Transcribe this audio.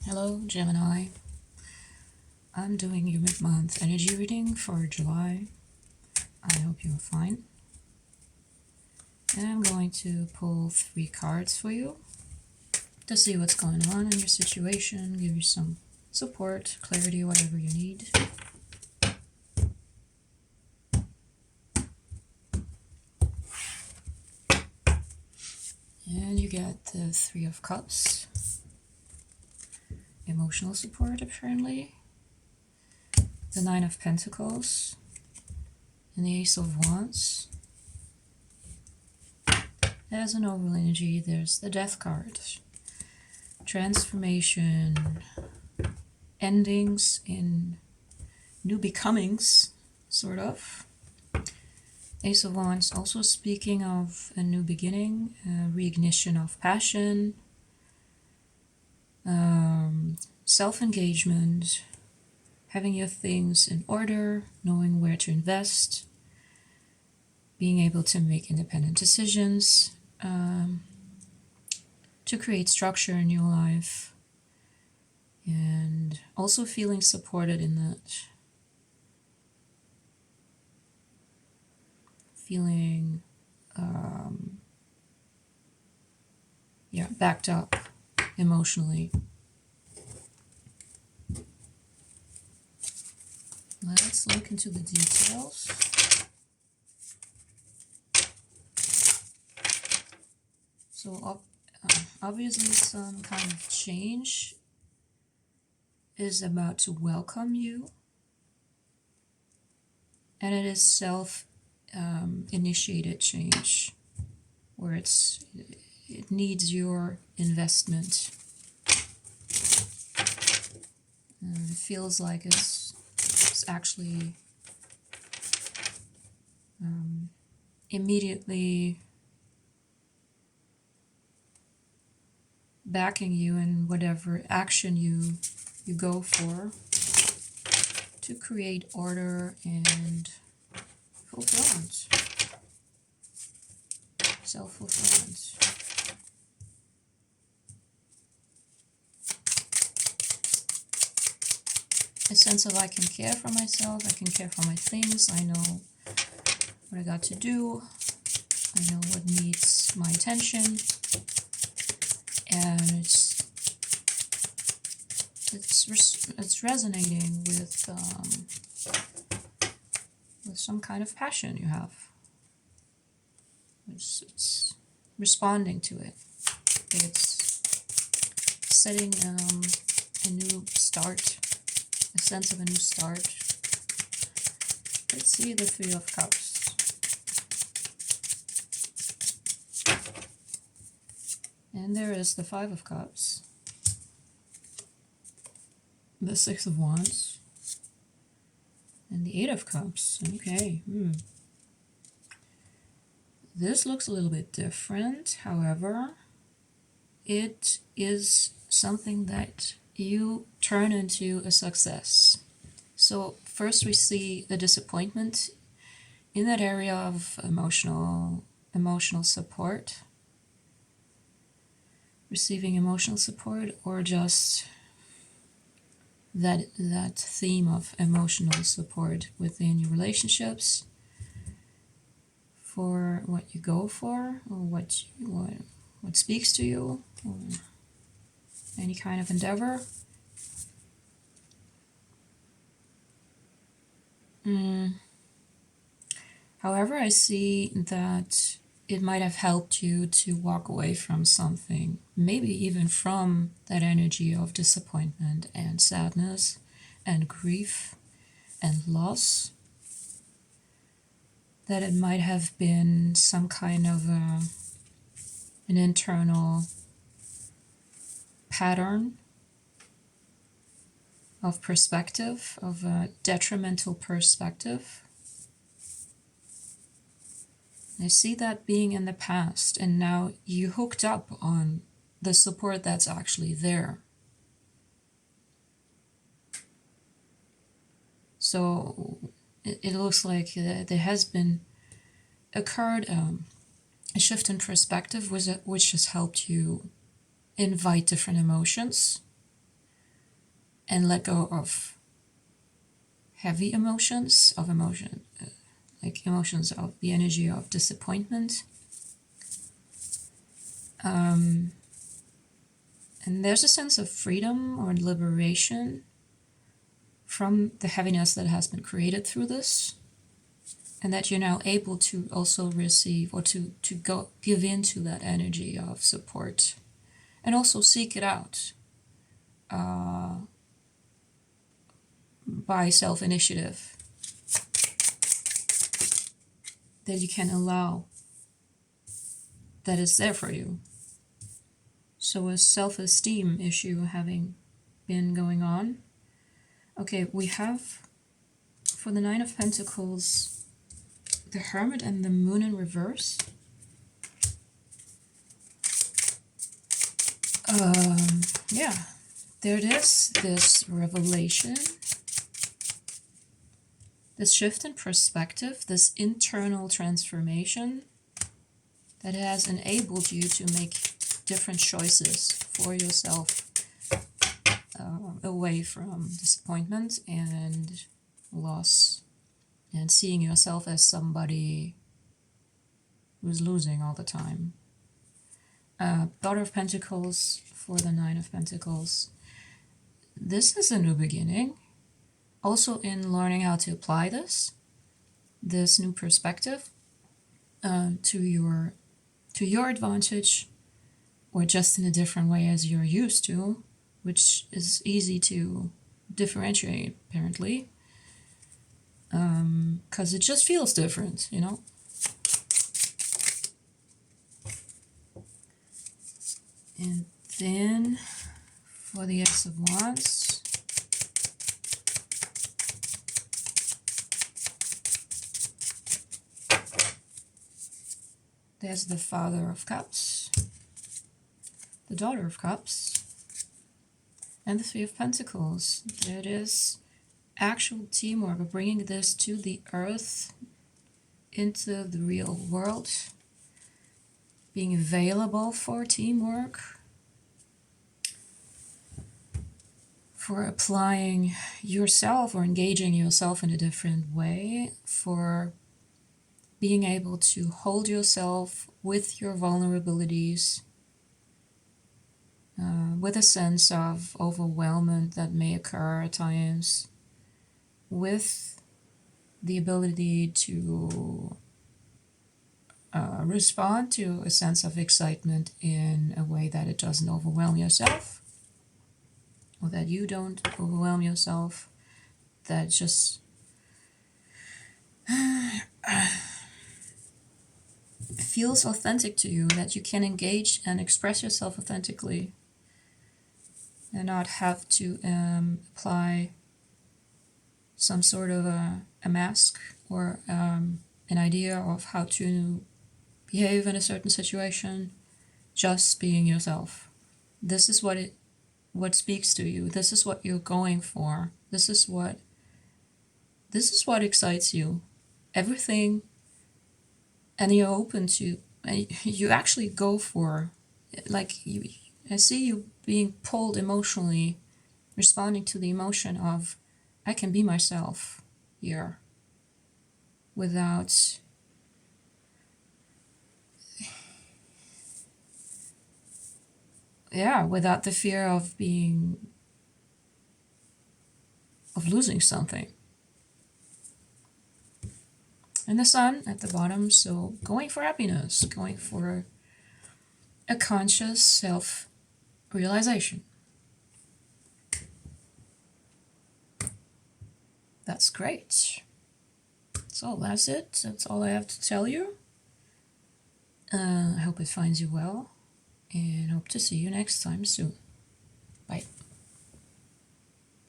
Hello, Gemini. I'm doing your mid-month energy reading for July. I hope you're fine. And I'm going to pull 3 cards for you to see what's going on in your situation, give you some support, clarity, whatever you need. And you get the 3 of Cups, emotional support apparently, the 9 of Pentacles, and the Ace of Wands. As an overall energy, there's the Death card. Transformation, endings in new becomings, sort of. Ace of Wands also speaking of a new beginning, reignition of passion, self-engagement, having your things in order, knowing where to invest, being able to make independent decisions, to create structure in your life, and also feeling supported in that. Feeling backed up emotionally. Let's look into the details. So obviously some kind of change is about to welcome you, and it is self-initiated change, where it needs your investment. It feels like it's actually immediately backing you in whatever action you go for to create order and fulfillment, self-fulfillment. A sense of I can care for myself, I can care for my things, I know what I got to do, I know what needs my attention, and it's resonating with some kind of passion you have. It's responding to it. It's setting a new start, a sense of a new start. Let's see the 3 of Cups. And there is the 5 of Cups, the 6 of Wands, and the 8 of Cups. Okay. This looks a little bit different. However, it is something that you turn into a success. So first we see a disappointment in that area of emotional support, receiving emotional support, or just that theme of emotional support within your relationships, for what you go for, or what speaks to you, or any kind of endeavor. However, I see that it might have helped you to walk away from something, maybe even from that energy of disappointment and sadness and grief and loss, that it might have been some kind of an internal pattern of perspective, of a detrimental perspective. I see that being in the past, and now you hooked up on the support that's actually there. So it looks like there has been occurred a shift in perspective which has helped you invite different emotions, and let go of heavy emotions, like emotions of the energy of disappointment. And there's a sense of freedom or liberation from the heaviness that has been created through this, and that you're now able to also receive or to give into that energy of support, and also seek it out by self-initiative, that you can allow that is there for you. So a self-esteem issue having been going on. Okay, we have for the Nine of Pentacles, the Hermit and the Moon in reverse. Yeah, there it is, this revelation, this shift in perspective, this internal transformation that has enabled you to make different choices for yourself, away from disappointment and loss, and seeing yourself as somebody who's losing all the time. Daughter of Pentacles for the Nine of Pentacles. This is a new beginning. Also in learning how to apply this new perspective to your advantage, or just in a different way as you're used to, which is easy to differentiate apparently, because it just feels different, you know. And then for the Ace of Wands, there's the Father of Cups, the Daughter of Cups, and the Three of Pentacles. There it is, actual teamwork, of bringing this to the earth, into the real world, being available for teamwork, for applying yourself or engaging yourself in a different way, for being able to hold yourself with your vulnerabilities, with a sense of overwhelmment that may occur at times, with the ability to respond to a sense of excitement in a way that it doesn't overwhelm yourself, or that you don't overwhelm yourself, that just feels authentic to you, that you can engage and express yourself authentically and not have to apply some sort of a mask or an idea of how to behave in a certain situation, just being yourself. This is what speaks to you. This is what you're going for. This is what excites you. Everything, and you're open to, you actually go for, like, you, I see you being pulled emotionally, responding to the emotion of, I can be myself here without the fear of losing something. And the Sun at the bottom, so going for happiness, going for a conscious self-realization. That's great. So that's it. That's all I have to tell you. I hope it finds you well, and hope to see you next time soon. Bye.